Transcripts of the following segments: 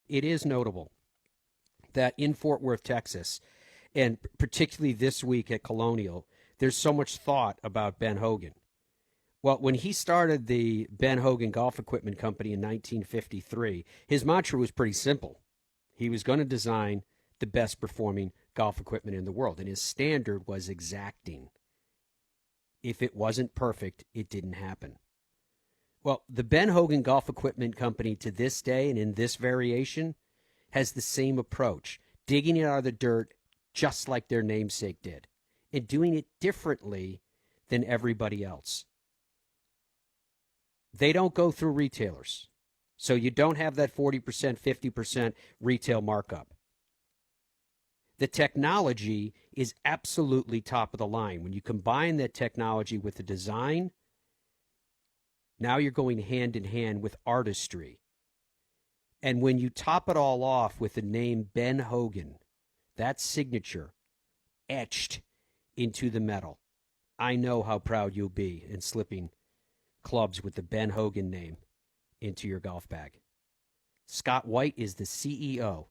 It is notable that in Fort Worth, Texas, and particularly this week at Colonial, there's so much thought about Ben Hogan. Well, when he started the Ben Hogan Golf Equipment Company in 1953, his mantra was pretty simple. He was going to design the best performing golf equipment in the world, and his standard was exacting. If it wasn't perfect, it didn't happen. Well, the Ben Hogan Golf Equipment Company to this day and in this variation has the same approach, digging it out of the dirt just like their namesake did, and doing it differently than everybody else. They don't go through retailers, so you don't have that 40%, 50% retail markup. The technology is absolutely top of the line. When you combine that technology with the design, now you're going hand in hand with artistry. And when you top it all off with the name Ben Hogan, that signature etched into the metal, I know how proud you'll be in slipping clubs with the Ben Hogan name into your golf bag. Scott White is the CEO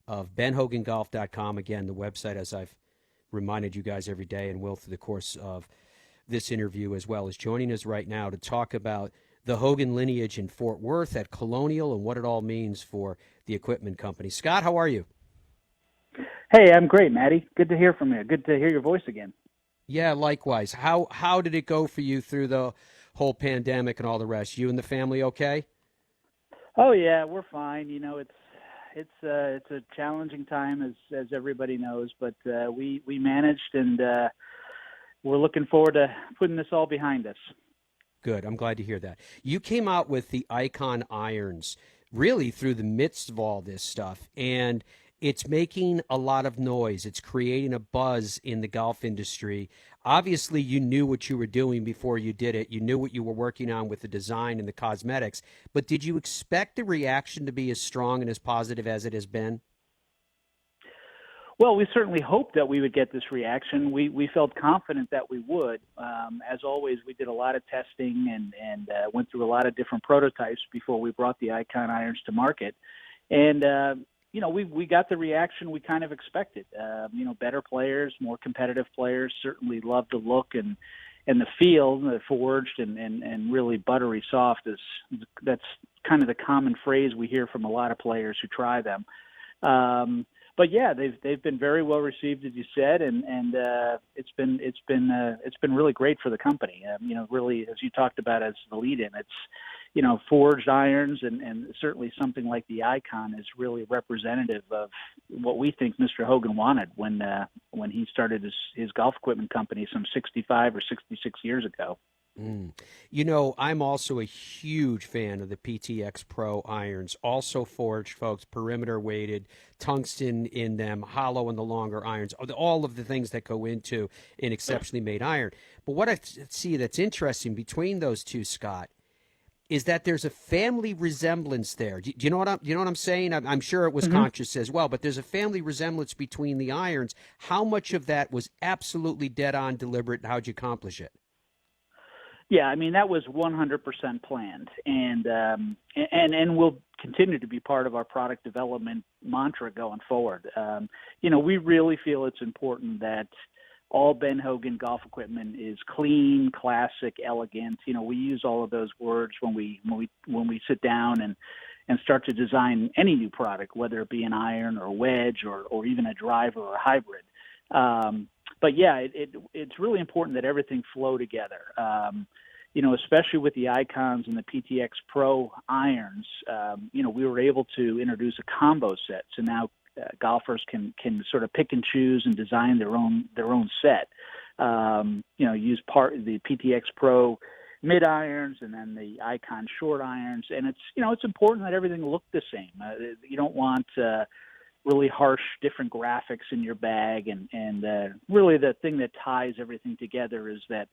of BenHoganGolf.com. Again, the website, as I've reminded you guys every day and will through the course of this interview as well, is joining us right now to talk about the Hogan lineage in Fort Worth at Colonial and what it all means for the equipment company. Scott, how are you? Hey, I'm great, Matty. Good to hear from you. Good to hear your voice again. Yeah, likewise. How did it go for you through the whole pandemic and all the rest? You and the family okay? Oh yeah, we're fine. You know, it's a challenging time as everybody knows, but we managed, and we're looking forward to putting this all behind us. Good. I'm glad to hear that. You came out with the Icon irons really through the midst of all this stuff, and it's making a lot of noise. It's creating a buzz in the golf industry. Obviously, you knew what you were doing before you did it. You knew what you were working on with the design and the cosmetics. But did you expect the reaction to be as strong and as positive as it has been? Well, we certainly hoped that we would get this reaction. We felt confident that we would. As always, we did a lot of testing and went through a lot of different prototypes before we brought the Icon irons to market. And you know, we got the reaction we kind of expected. You know, better players, more competitive players certainly love the look and the feel, the forged and really buttery soft. That's kind of the common phrase we hear from a lot of players who try them. But yeah, they've been very well received, as you said, and it's been really great for the company. You know, really, as you talked about as the lead-in, it's, you know, forged irons, and certainly something like the Icon is really representative of what we think Mr. Hogan wanted when he started his golf equipment company some 65 or 66 years ago. You know, I'm also a huge fan of the PTX Pro irons, also forged, folks, perimeter weighted, tungsten in them, hollow in the longer irons, all of the things that go into an exceptionally made iron. But what I see that's interesting between those two, Scott, is that there's a family resemblance there. Do you know what I'm saying? I'm sure it was conscious as well, but there's a family resemblance between the irons. How much of that was absolutely dead on deliberate, and how'd you accomplish it? Yeah, I mean, that was 100% planned, and will continue to be part of our product development mantra going forward. You know, we really feel it's important that all Ben Hogan golf equipment is clean, classic, elegant. You know, we use all of those words when we sit down and start to design any new product, whether it be an iron or a wedge or even a driver or a hybrid. But yeah, it's really important that everything flow together. You know, especially with the Icons and the PTX Pro irons, you know, we were able to introduce a combo set. So now golfers can sort of pick and choose and design their own set. You know, use part of the PTX Pro mid irons and then the Icon short irons. And it's important that everything look the same. You don't want really harsh, different graphics in your bag, and really the thing that ties everything together is that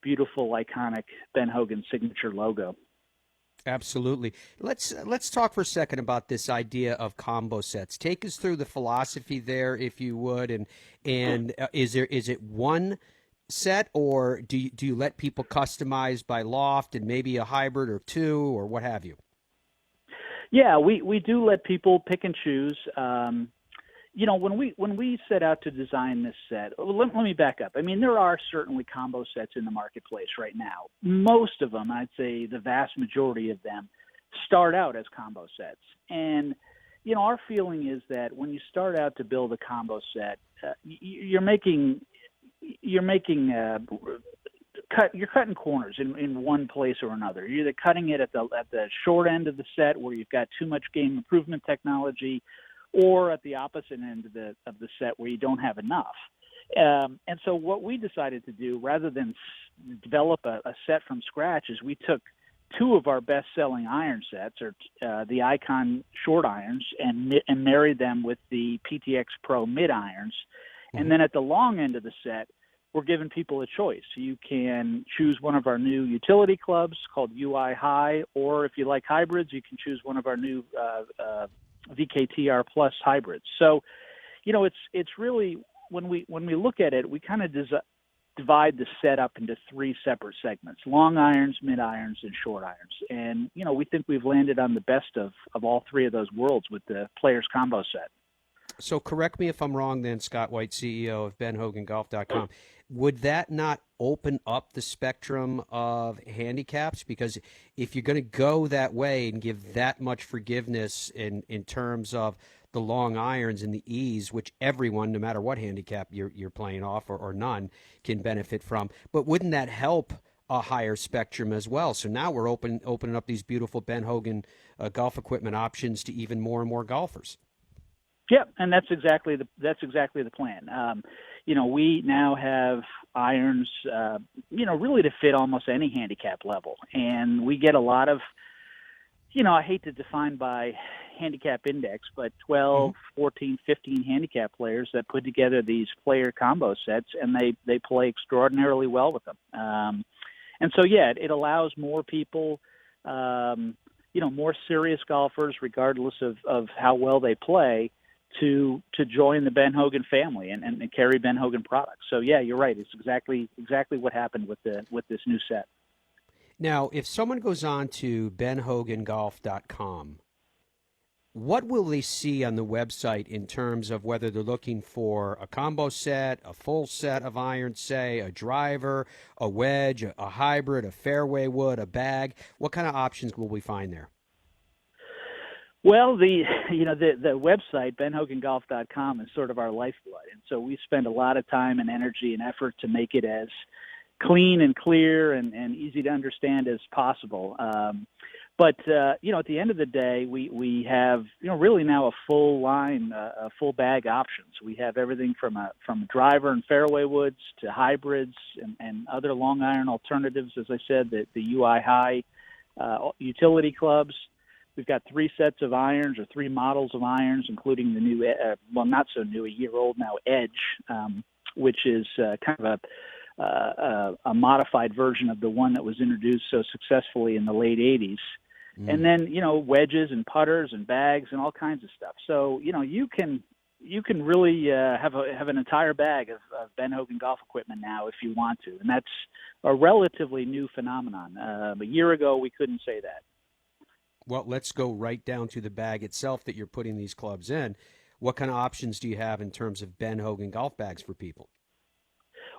beautiful, iconic Ben Hogan signature logo. Absolutely. Let's talk for a second about this idea of combo sets. Take us through the philosophy there, if you would, and is it one set, or do you let people customize by loft and maybe a hybrid or two or what have you? Yeah, we do let people pick and choose. When we set out to design this set, let me back up. I mean, there are certainly combo sets in the marketplace right now. Most of them, I'd say the vast majority of them, start out as combo sets. And our feeling is that when you start out to build a combo set, you're cutting corners in one place or another. You're either cutting it at the short end of the set where you've got too much game improvement technology, or at the opposite end of the set where you don't have enough. And so what we decided to do, rather than develop a set from scratch, is we took two of our best-selling iron sets, or the Icon short irons, and married them with the PTX Pro mid irons. Mm-hmm. And then at the long end of the set, we're giving people a choice. You can choose one of our new utility clubs called UI High, or if you like hybrids, you can choose one of our new VKTR Plus hybrids. So, it's really, when we look at it, we kind of divide the set up into three separate segments: long irons, mid irons, and short irons. And we think we've landed on the best of all three of those worlds with the Players Combo set. So correct me if I'm wrong then, Scott White, CEO of BenHoganGolf.com. Would that not open up the spectrum of handicaps? Because if you're going to go that way and give that much forgiveness in terms of the long irons and the ease, which everyone, no matter what handicap you're playing off or none, can benefit from, but wouldn't that help a higher spectrum as well? So now we're opening up these beautiful Ben Hogan golf equipment options to even more and more golfers. Yeah, and that's exactly the plan. We now have irons, really to fit almost any handicap level, and we get a lot of, I hate to define by handicap index, but 12, 14, 15 handicap players that put together these player combo sets, and they play extraordinarily well with them. And so, yeah, it allows more people, more serious golfers, regardless of how well they play, to join the Ben Hogan family and carry Ben Hogan products. So yeah, you're right. It's exactly what happened with this new set. Now, if someone goes on to benhogangolf.com, what will they see on the website in terms of whether they're looking for a combo set, a full set of irons, say, a driver, a wedge, a hybrid, a fairway wood, a bag? What kind of options will we find there? Well, the website, benhogangolf.com, is sort of our lifeblood. And so we spend a lot of time and energy and effort to make it as clean and clear and easy to understand as possible. But at the end of the day, we have, really now a full line, a full bag options. We have everything from driver and fairway woods to hybrids and other long iron alternatives. As I said, the UI High utility clubs. We've got three sets of irons, or three models of irons, including the new, not so new, a year old now, Edge, which is kind of a modified version of the one that was introduced so successfully in the late 80s. And then, wedges and putters and bags and all kinds of stuff. So, you can really have an entire bag of Ben Hogan golf equipment now if you want to. And that's a relatively new phenomenon. A year ago, we couldn't say that. Well, let's go right down to the bag itself that you're putting these clubs in. What kind of options do you have in terms of Ben Hogan golf bags for people?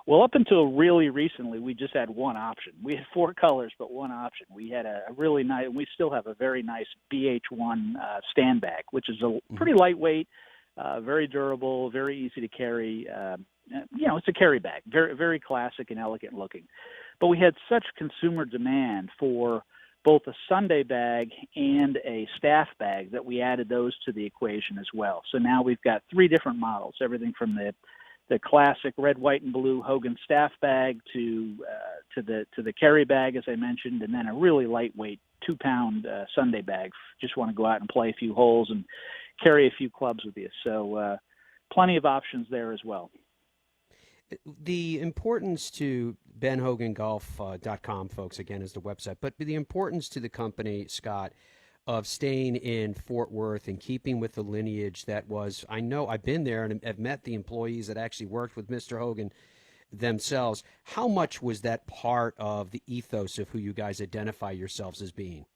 Well, up until really recently, we just had one option. We had four colors, but one option. We had a really nice, we still have a very nice BH1 stand bag, which is a pretty lightweight, very durable, very easy to carry. It's a carry bag, very, very classic and elegant looking. But we had such consumer demand for both a Sunday bag and a staff bag that we added those to the equation as well. So now we've got three different models, everything from the classic red, white, and blue Hogan staff bag to the carry bag, as I mentioned, and then a really lightweight 2-pound Sunday bag. Just want to go out and play a few holes and carry a few clubs with you. So plenty of options there as well. The importance to benhogangolf.com, folks, again, is the website, but the importance to the company, Scott, of staying in Fort Worth and keeping with the lineage that was, I know I've been there and have met the employees that actually worked with Mr. Hogan themselves. How much was that part of the ethos of who you guys identify yourselves as being?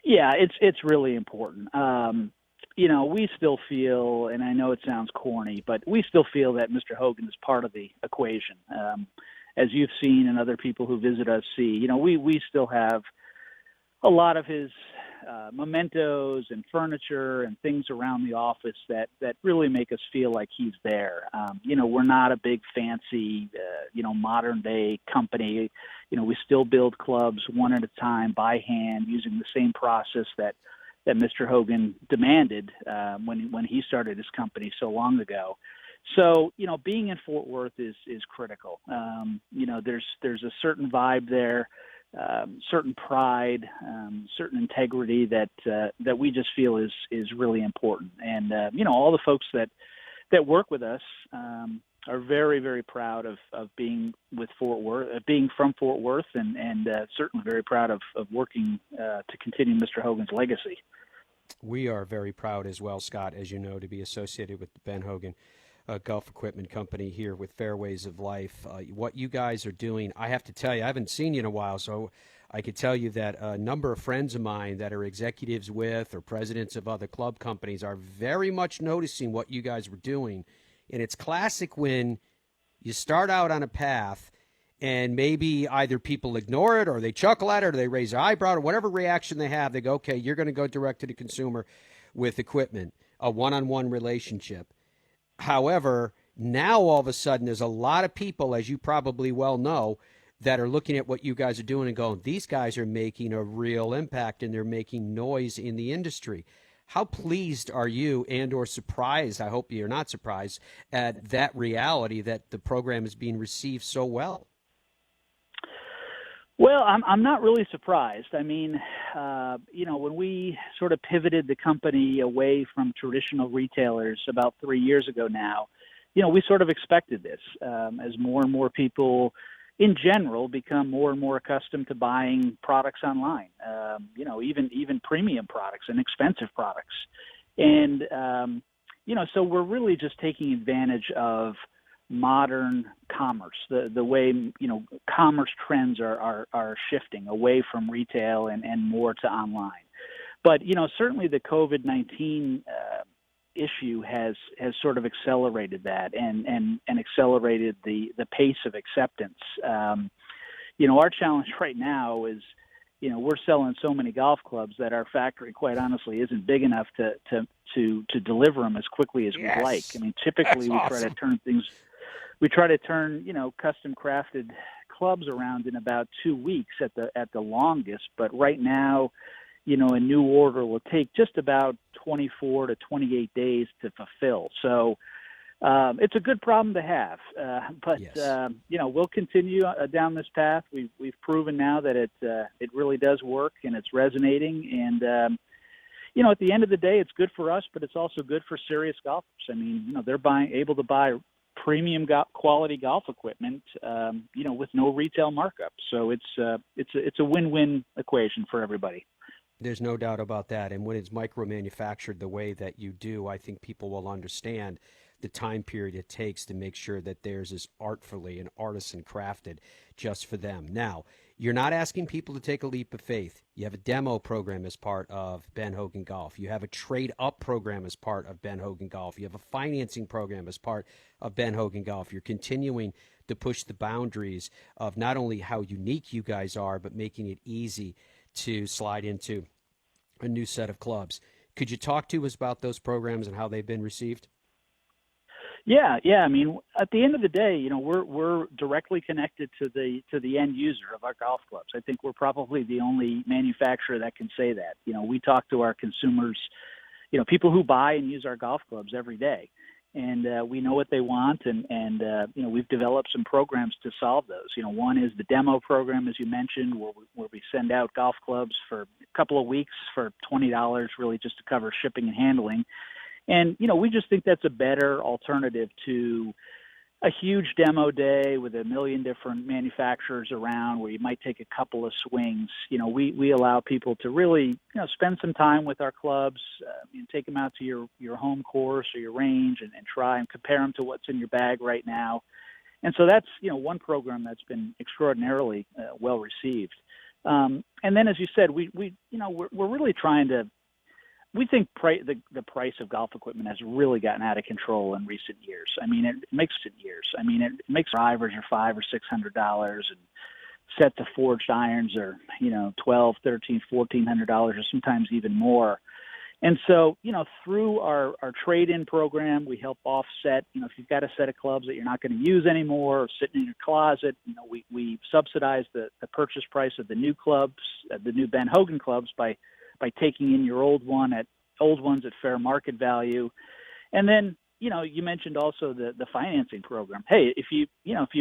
Yeah, it's really important. We still feel, and I know it sounds corny, but we still feel that Mr. Hogan is part of the equation. As you've seen and other people who visit us see, we still have a lot of his mementos and furniture and things around the office that really make us feel like he's there. We're not a big fancy, modern day company. We still build clubs one at a time by hand using the same process that Mr. Hogan demanded when he started his company so long ago. So, being in Fort Worth is critical. There's a certain vibe there, certain pride, certain integrity that we just feel is really important. And all the folks that work with us are very, very proud of being with Fort Worth, being from Fort Worth, and certainly very proud of working to continue Mr. Hogan's legacy. We are very proud as well, Scott, as you know, to be associated with the Ben Hogan Golf Equipment Company here with Fairways of Life. What you guys are doing, I have to tell you, I haven't seen you in a while, so I could tell you that a number of friends of mine that are executives with or presidents of other club companies are very much noticing what you guys were doing. And it's classic when you start out on a path and maybe either people ignore it or they chuckle at it or they raise their eyebrow or whatever reaction they have. They go, okay, you're going to go direct to the consumer with equipment, a one-on-one relationship. However, now all of a sudden there's a lot of people, as you probably well know, that are looking at what you guys are doing and going, these guys are making a real impact and they're making noise in the industry. How pleased are you and or surprised, I hope you're not surprised, at that reality that the program is being received so well? Well, I'm not really surprised. I mean, when we sort of pivoted the company away from traditional retailers about 3 years ago now, we sort of expected this as more and more people in general become more and more accustomed to buying products online, even premium products and expensive products. And, so we're really just taking advantage of modern commerce, the way, commerce trends are shifting away from retail and more to online. But, certainly the COVID-19 issue has sort of accelerated that and accelerated the pace of acceptance. Our challenge right now is, we're selling so many golf clubs that our factory, quite honestly, isn't big enough to deliver them as quickly as we'd like. I mean, typically we try to turn custom crafted clubs around in about 2 weeks at the longest. But right now, a new order will take just about 24 to 28 days to fulfill. So it's a good problem to have. But Yes. we'll continue down this path. We've proven now that it really does work and it's resonating. And at the end of the day, it's good for us, but it's also good for serious golfers. I mean, they're able to buy premium quality golf equipment, with no retail markup. So it's a win-win equation for everybody. There's no doubt about that. And when it's micro-manufactured the way that you do, I think people will understand the time period it takes to make sure that theirs is artfully and artisan crafted just for them. Now, you're not asking people to take a leap of faith. You have a demo program as part of Ben Hogan Golf. You have a trade-up program as part of Ben Hogan Golf. You have a financing program as part of Ben Hogan Golf. You're continuing to push the boundaries of not only how unique you guys are, but making it easy to slide into a new set of clubs. Could you talk to us about those programs and how they've been received? Yeah. I mean, at the end of the day, we're directly connected to the end user of our golf clubs. I think we're probably the only manufacturer that can say that. We talk to our consumers, people who buy and use our golf clubs every day, and we know what they want, and we've developed some programs to solve those. One is the demo program, as you mentioned, where we send out golf clubs for a couple of weeks for $20, really just to cover shipping and handling. And, we just think that's a better alternative to a huge demo day with a million different manufacturers around where you might take a couple of swings. We allow people to really, spend some time with our clubs, take them out to your home course or your range and try and compare them to what's in your bag right now. And so that's, one program that's been extraordinarily well received. And then, as you said, we're really trying to. We think the price of golf equipment has really gotten out of control in recent years. I mean, it makes drivers are $500 or $600, and sets of forged irons are $1,200, $1,300, $1,400, or sometimes even more. And so, through our trade-in program, we help offset, if you've got a set of clubs that you're not going to use anymore or sitting in your closet, we subsidize the purchase price of the new clubs, the new Ben Hogan clubs by taking in your old ones at fair market value. And then, you mentioned also the financing program. Hey, if you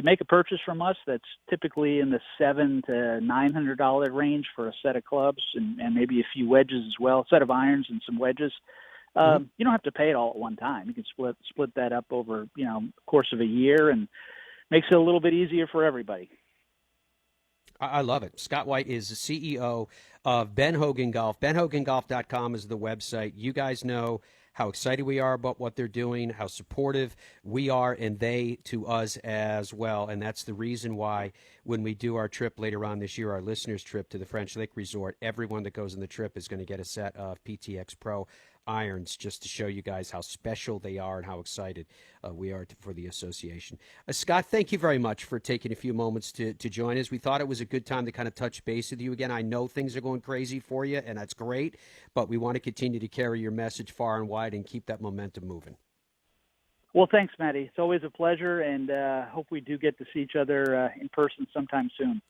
make a purchase from us that's typically in the $700 to $900 range for a set of clubs and maybe a few wedges as well, a set of irons and some wedges, you don't have to pay it all at one time. You can split that up over, the course of a year, and makes it a little bit easier for everybody. I love it. Scott White is the CEO of Ben Hogan Golf. BenHoganGolf.com is the website. You guys know how excited we are about what they're doing, how supportive we are, and they to us as well. And that's the reason why when we do our trip later on this year, our listeners' trip to the French Lick Resort, everyone that goes on the trip is going to get a set of PTX Pro irons, just to show you guys how special they are and how excited we are for the association. Scott, thank you very much for taking a few moments to join us. We thought it was a good time to kind of touch base with you again. I know things are going crazy for you, and that's great, but we want to continue to carry your message far and wide and keep that momentum moving. Well, thanks, Matty. It's always a pleasure, and hope we do get to see each other in person sometime soon.